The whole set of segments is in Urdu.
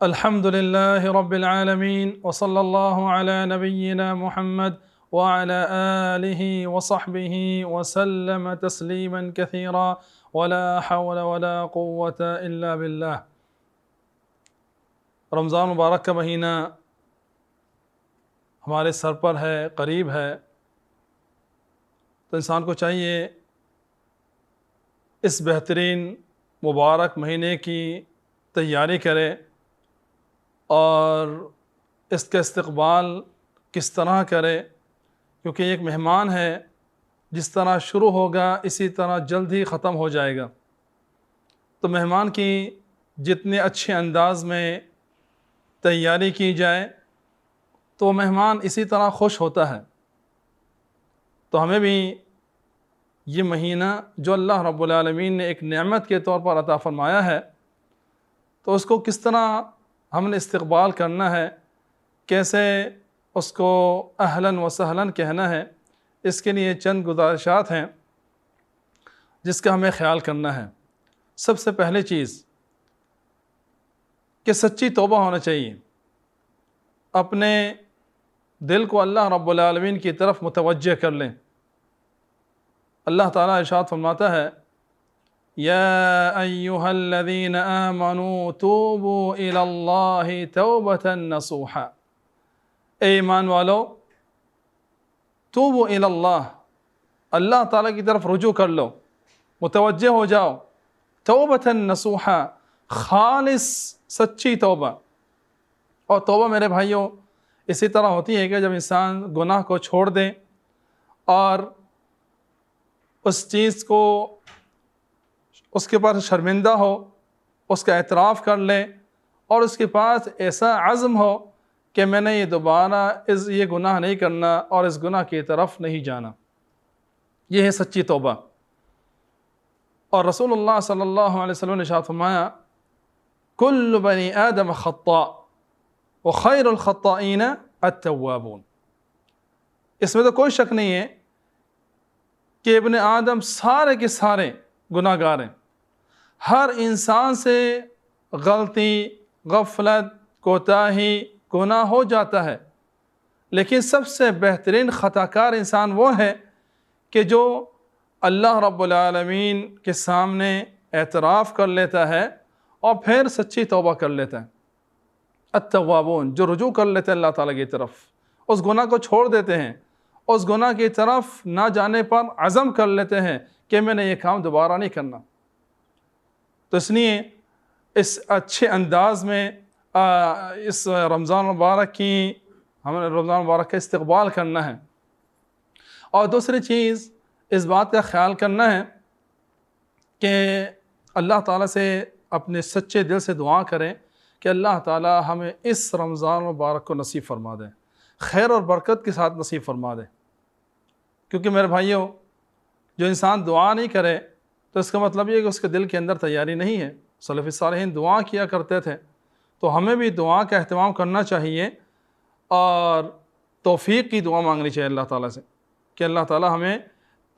الحمد لله رب العالمين وصلى الله على نبينا محمد وعلى آله وصحبه وسلم تسليما كثيرا ولا حول ولا قوة إلا بالله۔ رمضان مبارک کا مہینہ ہمارے سر پر ہے، قریب ہے، تو انسان کو چاہیے اس بہترین مبارک مہینے کی تیاری کرے اور اس کا استقبال کس طرح کرے، کیونکہ ایک مہمان ہے، جس طرح شروع ہوگا اسی طرح جلد ہی ختم ہو جائے گا۔ تو مہمان کی جتنے اچھے انداز میں تیاری کی جائے تو مہمان اسی طرح خوش ہوتا ہے۔ تو ہمیں بھی یہ مہینہ جو اللہ رب العالمین نے ایک نعمت کے طور پر عطا فرمایا ہے، تو اس کو کس طرح ہم نے استقبال کرنا ہے، کیسے اس کو اہلاً و سہلاً کہنا ہے، اس کے لیے چند گزارشات ہیں جس کا ہمیں خیال کرنا ہے۔ سب سے پہلی چیز کہ سچی توبہ ہونا چاہیے، اپنے دل کو اللہ رب العالمین کی طرف متوجہ کر لیں۔ اللہ تعالیٰ ارشاد فرماتا ہے، یا ایہا الذین آمنوا توبوا الی اللہ توبۃ نصوحا، اے ایمان والو توبوا الی اللہ، اللہ تعالیٰ کی طرف رجوع کر لو، متوجہ ہو جاؤ، توبۃ نصوحا، خالص سچی توبہ۔ اور توبہ میرے بھائیوں اسی طرح ہوتی ہے کہ جب انسان گناہ کو چھوڑ دے اور اس چیز کو اس کے پاس شرمندہ ہو، اس کا اعتراف کر لے اور اس کے پاس ایسا عزم ہو کہ میں نے یہ دوبارہ یہ گناہ نہیں کرنا اور اس گناہ کی طرف نہیں جانا، یہ ہے سچی توبہ۔ اور رسول اللہ صلی اللہ علیہ وسلم نے ارشاد فرمایا، کل بنی آدم خطاء وخیر الخطائین التوابون، اس میں تو کوئی شک نہیں ہے کہ ابن آدم سارے کے سارے گناہ گار ہیں۔ ہر انسان سے غلطی، غفلت، کوتاہی، گناہ ہو جاتا ہے، لیکن سب سے بہترین خطا کار انسان وہ ہے کہ جو اللہ رب العالمین کے سامنے اعتراف کر لیتا ہے اور پھر سچی توبہ کر لیتا ہے۔ التوابون، جو رجوع کر لیتے ہیں اللہ تعالیٰ کی طرف، اس گناہ کو چھوڑ دیتے ہیں، اس گناہ کی طرف نہ جانے پر عزم کر لیتے ہیں کہ میں نے یہ کام دوبارہ نہیں کرنا۔ تو اس لیے اس اچھے انداز میں اس رمضان مبارک کی ہمیں رمضان مبارک کا استقبال کرنا ہے۔ اور دوسری چیز اس بات کا خیال کرنا ہے کہ اللہ تعالیٰ سے اپنے سچے دل سے دعا کریں کہ اللہ تعالیٰ ہمیں اس رمضان مبارک کو نصیب فرما دے، خیر اور برکت کے ساتھ نصیب فرما دے۔ کیونکہ میرے بھائیوں جو انسان دعا نہیں کرے تو اس کا مطلب یہ کہ اس کے دل کے اندر تیاری نہیں ہے۔ سلف صالحین دعا کیا کرتے تھے، تو ہمیں بھی دعا کا اہتمام کرنا چاہیے اور توفیق کی دعا مانگنی چاہیے اللہ تعالیٰ سے کہ اللہ تعالیٰ ہمیں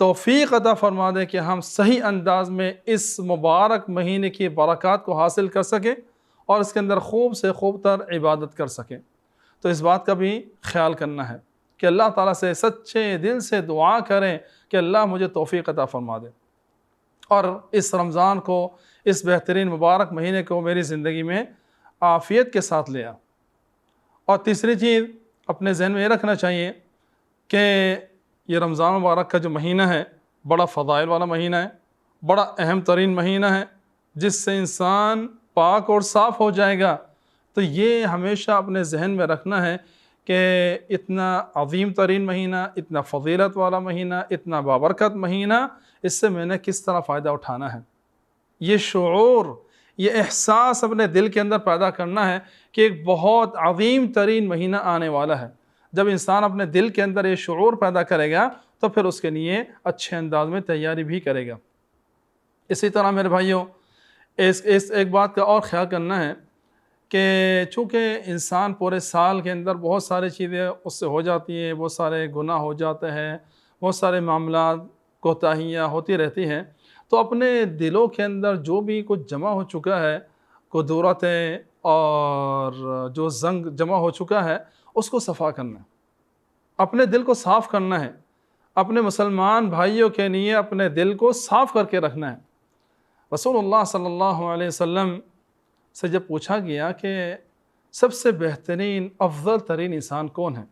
توفیق عطا فرما دے کہ ہم صحیح انداز میں اس مبارک مہینے کی برکات کو حاصل کر سکیں اور اس کے اندر خوب سے خوب تر عبادت کر سکیں۔ تو اس بات کا بھی خیال کرنا ہے کہ اللہ تعالیٰ سے سچے دل سے دعا کریں کہ اللہ مجھے توفیق عطا فرما دے اور اس رمضان کو، اس بہترین مبارک مہینے کو میری زندگی میں عافیت کے ساتھ لے آ۔ اور تیسری چیز اپنے ذہن میں یہ رکھنا چاہیے کہ یہ رمضان مبارک کا جو مہینہ ہے بڑا فضائل والا مہینہ ہے، بڑا اہم ترین مہینہ ہے، جس سے انسان پاک اور صاف ہو جائے گا۔ تو یہ ہمیشہ اپنے ذہن میں رکھنا ہے کہ اتنا عظیم ترین مہینہ، اتنا فضیلت والا مہینہ، اتنا بابرکت مہینہ، اس سے میں نے کس طرح فائدہ اٹھانا ہے۔ یہ شعور، یہ احساس اپنے دل کے اندر پیدا کرنا ہے کہ ایک بہت عظیم ترین مہینہ آنے والا ہے۔ جب انسان اپنے دل کے اندر یہ شعور پیدا کرے گا تو پھر اس کے لیے اچھے انداز میں تیاری بھی کرے گا۔ اسی طرح میرے بھائیوں ایک بات کا اور خیال کرنا ہے کہ چونکہ انسان پورے سال کے اندر بہت ساری چیزیں اس سے ہو جاتی ہیں، بہت سارے گناہ ہو جاتے ہیں، بہت سارے معاملات کوتاہیاں ہوتی رہتی ہیں، تو اپنے دلوں کے اندر جو بھی کچھ جمع ہو چکا ہے قدورتیں اور جو زنگ جمع ہو چکا ہے اس کو صفا کرنا ہے، اپنے دل کو صاف کرنا ہے، اپنے مسلمان بھائیوں کے لیے اپنے دل کو صاف کر کے رکھنا ہے۔ رسول اللہ صلی اللہ علیہ وسلم سے جب پوچھا گیا کہ سب سے بہترین افضل ترین انسان کون ہے،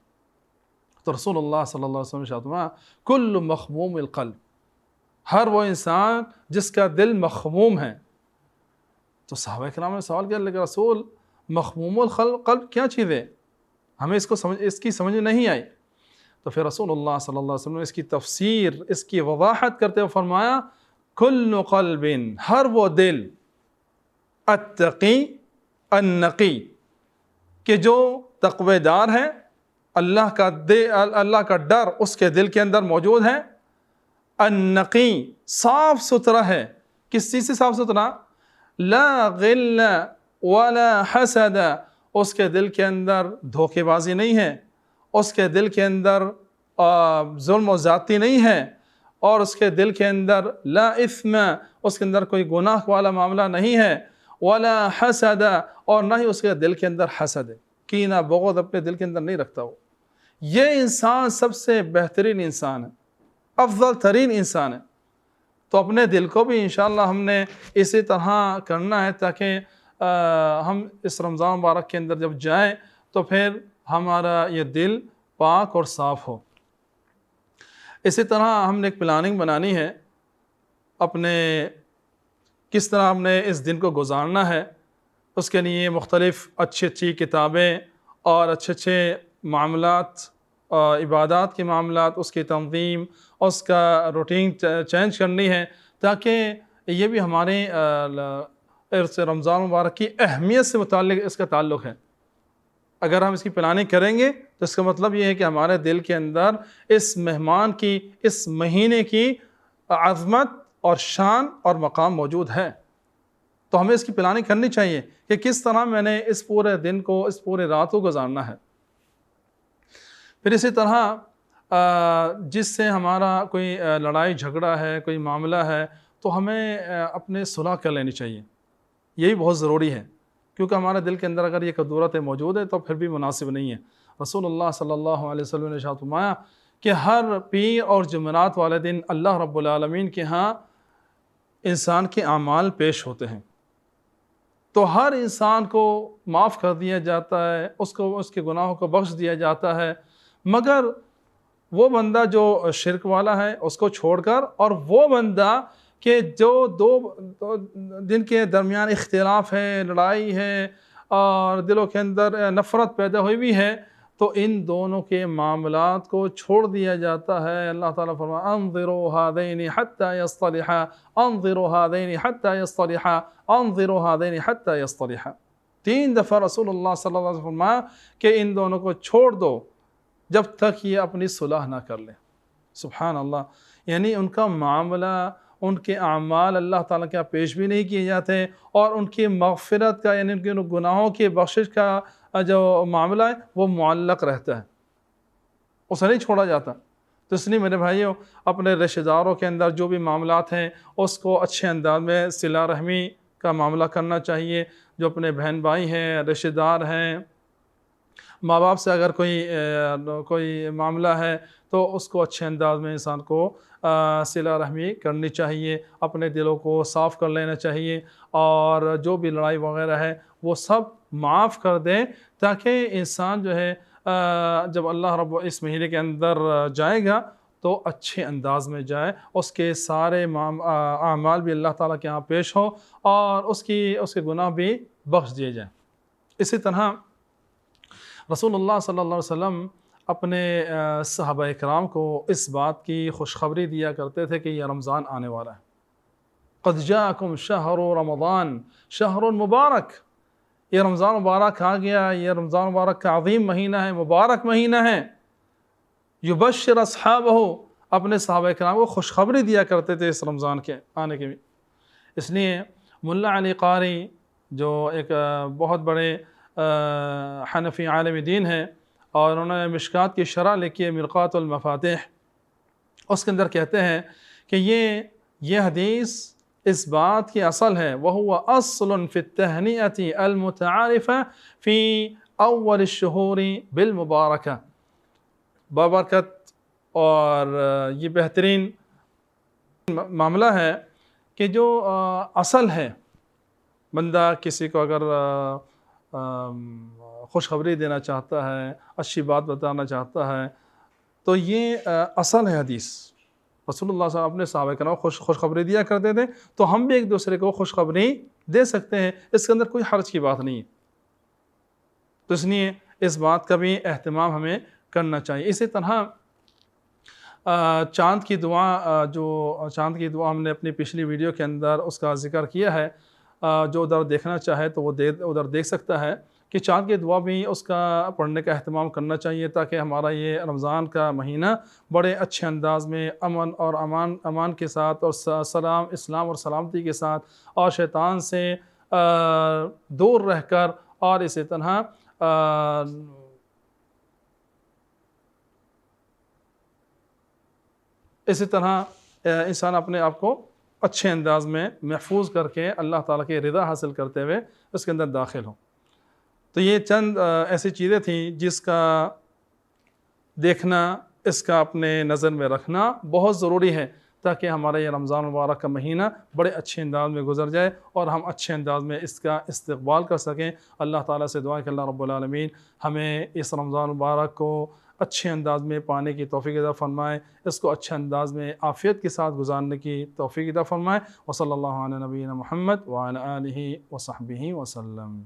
تو رسول اللہ صلی اللہ علیہ وسلم نے ارشاد فرمایا کل مخموم القلب، ہر وہ انسان جس کا دل مخموم ہے۔ تو صحابہ کرام نے سوال کیا، لیکن رسول مخموم القلب کیا چیز ہے، ہمیں اس کی سمجھ نہیں آئی۔ تو پھر رسول اللہ صلی اللہ علیہ وسلم نے اس کی تفسیر، اس کی وضاحت کرتے ہوئے فرمایا کل قلب، ہر وہ دل، التقی النقی، کہ جو تقوی دار ہے، اللہ کا ڈر اس کے دل کے اندر موجود ہے، النقی، صاف ستھرا ہے۔ کس چیز سے صاف ستھرا؟ لا غل ولا حسد، اس کے دل کے اندر دھوکے بازی نہیں ہے، اس کے دل کے اندر ظلم و زیادتی نہیں ہے، اور اس کے دل کے اندر لا اثم، اس کے اندر کوئی گناہ والا معاملہ نہیں ہے، ولا حسد، اور نہ ہی اس کے دل کے اندر حسد ہے، کینہ بغض اپنے دل کے اندر نہیں رکھتا وہ۔ یہ انسان سب سے بہترین انسان ہے، افضل ترین انسان ہے۔ تو اپنے دل کو بھی انشاءاللہ ہم نے اسی طرح کرنا ہے تاکہ ہم اس رمضان مبارک کے اندر جب جائیں تو پھر ہمارا یہ دل پاک اور صاف ہو۔ اسی طرح ہم نے ایک پلاننگ بنانی ہے اپنے، کس طرح ہم نے اس دن کو گزارنا ہے۔ اس کے لیے مختلف اچھی کتابیں اور اچھے معاملات، عبادات کے معاملات، اس کی تنظیم، اس کا روٹین چینج کرنی ہے، تاکہ یہ بھی ہمارے رمضان مبارک کی اہمیت سے متعلق اس کا تعلق ہے۔ اگر ہم اس کی پلاننگ کریں گے تو اس کا مطلب یہ ہے کہ ہمارے دل کے اندر اس مہمان کی، اس مہینے کی عظمت اور شان اور مقام موجود ہے۔ تو ہمیں اس کی پلاننگ کرنی چاہیے کہ کس طرح میں نے اس پورے دن کو، اس پورے رات کو گزارنا ہے۔ پھر اسی طرح جس سے ہمارا کوئی لڑائی جھگڑا ہے، کوئی معاملہ ہے، تو ہمیں اپنے صلح کر لینی چاہیے، یہی بہت ضروری ہے، کیونکہ ہمارے دل کے اندر اگر یہ قدورتیں موجود ہے تو پھر بھی مناسب نہیں ہے۔ رسول اللہ صلی اللہ علیہ وسلم نے ارشاد فرمایا کہ ہر پیر اور جمعرات والے دن اللہ رب العالمین کے ہاں انسان کے اعمال پیش ہوتے ہیں، تو ہر انسان کو معاف کر دیا جاتا ہے، اس کے گناہوں کو بخش دیا جاتا ہے، مگر وہ بندہ جو شرک والا ہے اس کو چھوڑ کر، اور وہ بندہ کہ جو دو دن کے درمیان اختلاف ہے، لڑائی ہے اور دلوں کے اندر نفرت پیدا ہوئی بھی ہے، تو ان دونوں کے معاملات کو چھوڑ دیا جاتا ہے۔ اللہ تعالیٰ فرمایا انظروا هذین حتی یصطلحا، انظروا هذین حتی یصطلحا، انظروا هذین حتی یصطلحا۔ 3 دفعہ رسول اللہ صلی اللہ علیہ وسلم فرمایا کہ ان دونوں کو چھوڑ دو جب تک یہ اپنی صلح نہ کر لیں۔ سبحان اللہ، یعنی ان کا معاملہ، ان کے اعمال اللہ تعالیٰ کے پیش بھی نہیں کیے جاتے، اور ان کی مغفرت کا، یعنی ان کے گناہوں کی بخشش کا جو معاملہ ہے وہ معلق رہتا ہے، اسے نہیں چھوڑا جاتا۔ تو اس لیے میرے بھائیوں، اپنے رشتہ داروں کے اندر جو بھی معاملات ہیں اس کو اچھے انداز میں صلہ رحمی کا معاملہ کرنا چاہیے۔ جو اپنے بہن بھائی ہیں، رشتہ دار ہیں، ماں باپ سے اگر کوئی معاملہ ہے تو اس کو اچھے انداز میں انسان کو صلہ رحمی کرنی چاہیے، اپنے دلوں کو صاف کر لینا چاہیے، اور جو بھی لڑائی وغیرہ ہے وہ سب معاف کر دیں، تاکہ انسان جو ہے جب اللہ رب اس مہینے کے اندر جائے گا تو اچھے انداز میں جائے، اس کے سارے اعمال بھی اللہ تعالیٰ کے ہاں پیش ہو، اور اس کے گناہ بھی بخش دیے جائیں۔ اسی طرح رسول اللہ صلی اللہ علیہ وسلم اپنے صحابہ اکرام کو اس بات کی خوشخبری دیا کرتے تھے کہ یہ رمضان آنے والا ہے۔ قد جاءکم شہر رمضان شہر مبارک، یہ رمضان مبارک آ گیا، یہ رمضان مبارک کا عظیم مہینہ ہے، مبارک مہینہ ہے۔ یبشر اصحابہ، اپنے صحابہ اکرام کو خوشخبری دیا کرتے تھے اس رمضان کے آنے کی۔ اس لیے ملا علی قاری جو ایک بہت بڑے حنفی عالم دین ہے، اور انہوں نے مشکات کی شرح لکھی ہے مرقات المفاتح، اس کے اندر کہتے ہیں کہ یہ حدیث اس بات کی اصل ہے وَهُوَ أَصْلٌ فِي التَّهْنِئَةِ الْمُتَعَارِفَةِ فِي أَوَّلِ الشُّهُورِ بِالْمُبَارَكَةِ، بابرکت اور یہ بہترین معاملہ ہے کہ جو اصل ہے، بندہ کسی کو اگر خوشخبری دینا چاہتا ہے، اچھی بات بتانا چاہتا ہے، تو یہ اصل ہے حدیث۔ رسول اللہ صلی اللہ علیہ وسلم اپنے صحابہ کرام خوشخبری دیا کرتے تھے، تو ہم بھی ایک دوسرے کو خوشخبری دے سکتے ہیں، اس کے اندر کوئی حرج کی بات نہیں ہے۔ تو اس لیے اس بات کا بھی اہتمام ہمیں کرنا چاہیے۔ اسی طرح چاند کی دعا، جو چاند کی دعا ہم نے اپنی پچھلی ویڈیو کے اندر اس کا ذکر کیا ہے، جو ادھر دیکھنا چاہے تو وہ ادھر دیکھ سکتا ہے کہ چاند کی دعا بھی اس کا پڑھنے کا اہتمام کرنا چاہیے، تاکہ ہمارا یہ رمضان کا مہینہ بڑے اچھے انداز میں امن اور امان کے ساتھ اور اسلام اور سلامتی کے ساتھ اور شیطان سے دور رہ کر، اور اسی طرح انسان اپنے آپ کو اچھے انداز میں محفوظ کر کے اللہ تعالیٰ کی رضا حاصل کرتے ہوئے اس کے اندر داخل ہوں۔ تو یہ چند ایسی چیزیں تھیں جس کا دیکھنا، اس کا اپنے نظر میں رکھنا بہت ضروری ہے، تاکہ ہمارا یہ رمضان مبارک کا مہینہ بڑے اچھے انداز میں گزر جائے اور ہم اچھے انداز میں اس کا استقبال کر سکیں۔ اللہ تعالیٰ سے دعا کہ اللہ رب العالمین ہمیں اس رمضان مبارک کو اچھے انداز میں پانے کی توفیق عطا فرمائے، اس کو اچھے انداز میں عافیت کے ساتھ گزارنے کی توفیق عطا فرمائے۔ وصلی اللہ علی نبینا محمد وعلی آلہ وصحبہ وسلم۔